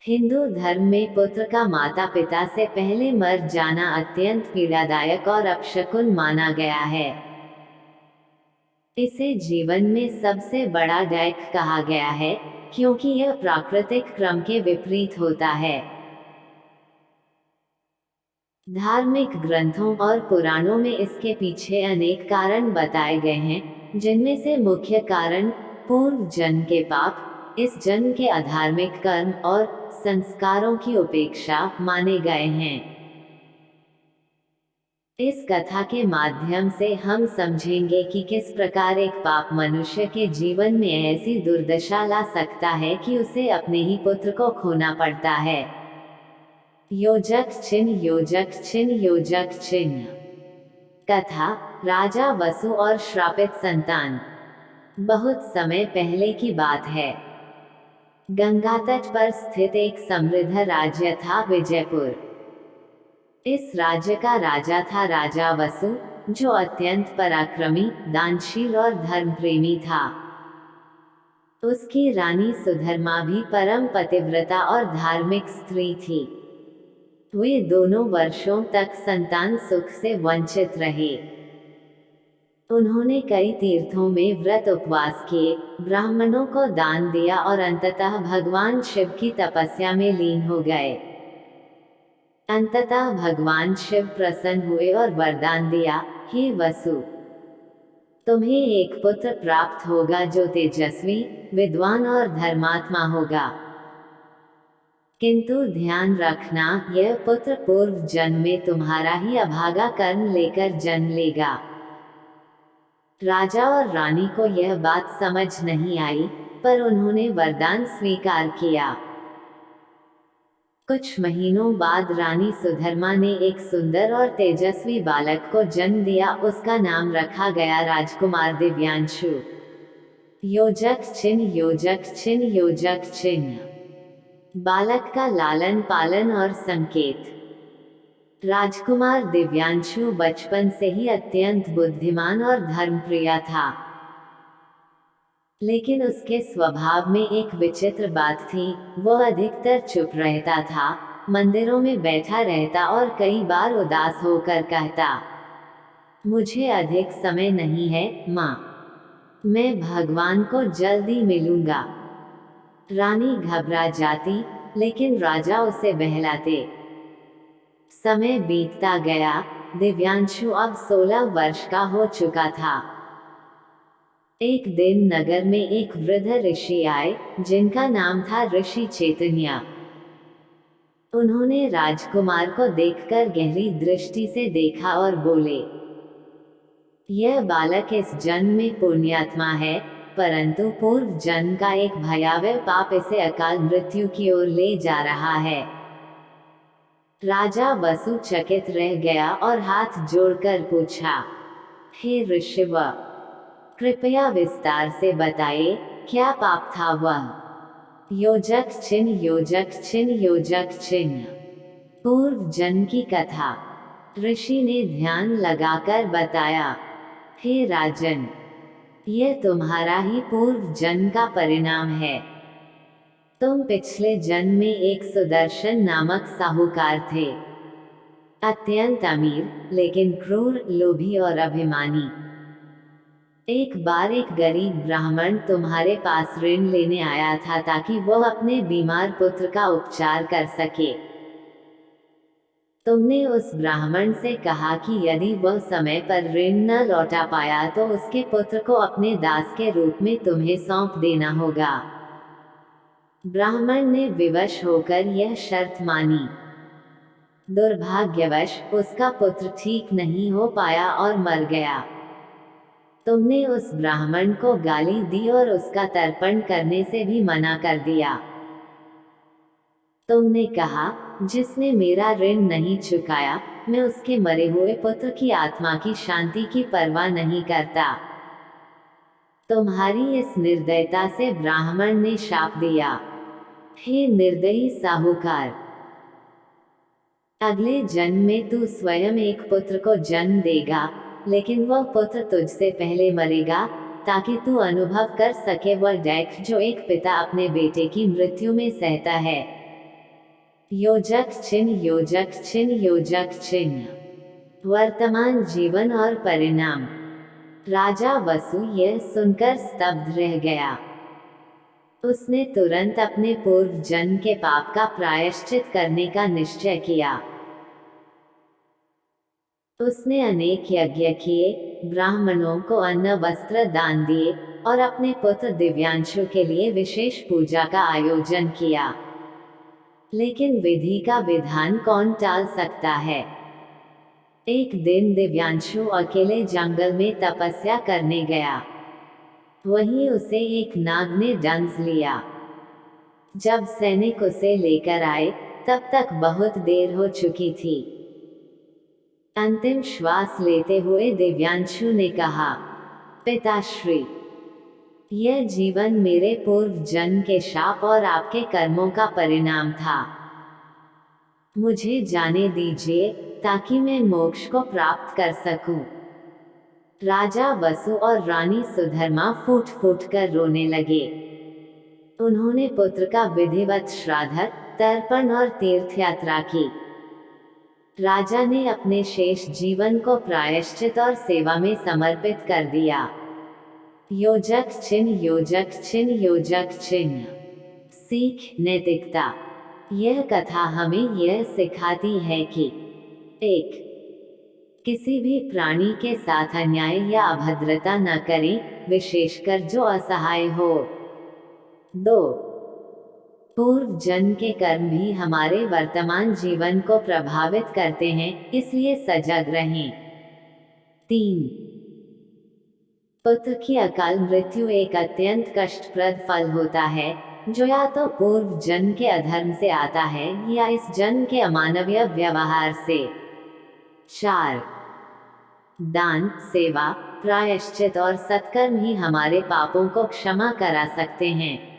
हिंदू धर्म में पुत्र का माता पिता से पहले मर जाना अत्यंत पीड़ादायक और अपशकुन माना गया है। इसे जीवन में सबसे बड़ा डैक कहा गया है, क्योंकि यह प्राकृतिक क्रम के विपरीत होता है। धार्मिक ग्रंथों और पुराणों में इसके पीछे अनेक कारण बताए गए हैं, जिनमें से मुख्य कारण पूर्व जन्म के पाप, इस जन्म के अधार्मिक कर्म और संस्कारों की उपेक्षा माने गए हैं। इस कथा के माध्यम से हम समझेंगे कि किस प्रकार एक पाप मनुष्य के जीवन में ऐसी दुर्दशा ला सकता है कि उसे अपने ही पुत्र को खोना पड़ता है। योजक चिन्ह, योजक चिन्ह, योजक चिन्ह। कथा, राजा वसु और श्रापित संतान। बहुत समय पहले की बात है। गंगा तट पर स्थित एक समृद्ध राज्य था, विजयपुर। इस राज्य का राजा था राजा वसु, जो अत्यंत पराक्रमी, दानशील और धर्मप्रेमी था। उसकी रानी सुधर्मा भी परम पतिव्रता और धार्मिक स्त्री थी। वे दोनों वर्षों तक संतान सुख से वंचित रहे। उन्होंने कई तीर्थों में व्रत उपवास किए, ब्राह्मणों को दान दिया और अंततः भगवान शिव की तपस्या में लीन हो गए। अंततः भगवान शिव प्रसन्न हुए और वरदान दिया, हे वसु, तुम्हें एक पुत्र प्राप्त होगा जो तेजस्वी, विद्वान और धर्मात्मा होगा। किंतु ध्यान रखना, यह पुत्र पूर्व जन्म में तुम्हारा ही अभागा कर्म लेकर जन्म लेगा। राजा और रानी को यह बात समझ नहीं आई, पर उन्होंने वरदान स्वीकार किया। कुछ महीनों बाद रानी सुधर्मा ने एक सुंदर और तेजस्वी बालक को जन्म दिया। उसका नाम रखा गया राजकुमार दिव्यांशु। योजक चिन्ह, योजक चिन्ह, योजक चिन्ह। बालक का लालन पालन और संकेत। राजकुमार दिव्यांशु बचपन से ही अत्यंत बुद्धिमान और धर्मप्रिय था, लेकिन उसके स्वभाव में एक विचित्र बात थी। वह अधिकतर चुप रहता था, मंदिरों में बैठा रहता और कई बार उदास होकर कहता, मुझे अधिक समय नहीं है, माँ। मैं भगवान को जल्दी मिलूंगा। रानी घबरा जाती, लेकिन राजा उसे बहलाते। समय बीतता गया। दिव्यांशु अब 16 वर्ष का हो चुका था। एक दिन नगर में एक वृद्ध ऋषि आए, जिनका नाम था ऋषि चैतन्य। उन्होंने राजकुमार को देखकर गहरी दृष्टि से देखा और बोले, यह बालक इस जन्म में पुण्यात्मा है, परंतु पूर्व जन्म का एक भयावह पाप इसे अकाल मृत्यु की ओर ले जा रहा है। राजा वसु चकित रह गया और हाथ जोड़कर पूछा, हे ऋषिवर, कृपया विस्तार से बताइए, क्या पाप था वह? योजक चिन्ह, योजक चिन्ह, योजक चिन्ह। पूर्व जन्म की कथा। ऋषि ने ध्यान लगाकर बताया, हे राजन, यह तुम्हारा ही पूर्व जन्म का परिणाम है। तुम पिछले जन्म में एक सुदर्शन नामक साहूकार थे, अत्यंत अमीर, लेकिन क्रूर, लोभी और अभिमानी। एक बार एक गरीब ब्राह्मण तुम्हारे पास ऋण लेने आया था ताकि वह अपने बीमार पुत्र का उपचार कर सके। तुमने उस ब्राह्मण से कहा कि यदि वह समय पर ऋण न लौटा पाया तो उसके पुत्र को अपने दास के रूप में तुम्हें सौंप देना होगा। ब्राह्मण ने विवश होकर यह शर्त मानी। दुर्भाग्यवश उसका पुत्र ठीक नहीं हो पाया और मर गया। तुमने उस ब्राह्मण को गाली दी और उसका तर्पण करने से भी मना कर दिया। तुमने कहा, जिसने मेरा ऋण नहीं चुकाया, मैं उसके मरे हुए पुत्र की आत्मा की शांति की परवाह नहीं करता। तुम्हारी इस निर्दयता से ब्राह्मण ने शाप दिया। हे निर्दयी साहूकार, अगले जन्म में तू स्वयं एक पुत्र को जन्म देगा, लेकिन वह पुत्र तुझसे पहले मरेगा, ताकि तू अनुभव कर सके वह दुख जो एक पिता अपने बेटे की मृत्यु में सहता है। योजक चिन्ह, योजक चिन्ह, योजक चिन्ह। वर्तमान जीवन और परिणाम। राजा वसु यह सुनकर स्तब्ध रह गया। उसने तुरंत अपने पूर्व जन्म के पाप का प्रायश्चित करने का निश्चय किया। उसने अनेक यज्ञ किए, ब्राह्मणों को अन्न वस्त्र दान दिए और अपने पुत्र दिव्यांशु के लिए विशेष पूजा का आयोजन किया। लेकिन विधि का विधान कौन टाल सकता है। एक दिन दिव्यांशु अकेले जंगल में तपस्या करने गया। वहीं उसे एक नाग ने डंस लिया। जब सैनिक उसे लेकर आए तब तक बहुत देर हो चुकी थी। अंतिम श्वास लेते हुए दिव्यांशु ने कहा, पिताश्री, यह जीवन मेरे पूर्व जन्म के शाप और आपके कर्मों का परिणाम था। मुझे जाने दीजिए ताकि मैं मोक्ष को प्राप्त कर सकूं। राजा वसु और रानी सुधर्मा फूट फूट कर रोने लगे। उन्होंने पुत्र का विधिवत श्राद्ध, तर्पण और तीर्थ यात्रा की। राजा ने अपने शेष जीवन को प्रायश्चित और सेवा में समर्पित कर दिया। योजक चिन्ह, योजक चिन्ह, योजक चिन्ह। सीख, नैतिकता। यह कथा हमें यह सिखाती है कि 1. किसी भी प्राणी के साथ अन्याय या अभद्रता न करें, विशेषकर जो असहाय हो। 2. पूर्व जन्म के कर्म भी हमारे वर्तमान जीवन को प्रभावित करते हैं, इसलिए सजग रहें। 3. पुत्र की अकाल मृत्यु एक अत्यंत कष्टप्रद फल होता है, जो या तो पूर्व जन्म के अधर्म से आता है या इस जन्म के अमानवीय व्यवहार से। 4. दान, सेवा, प्रायश्चित और सत्कर्म ही हमारे पापों को क्षमा करा सकते हैं।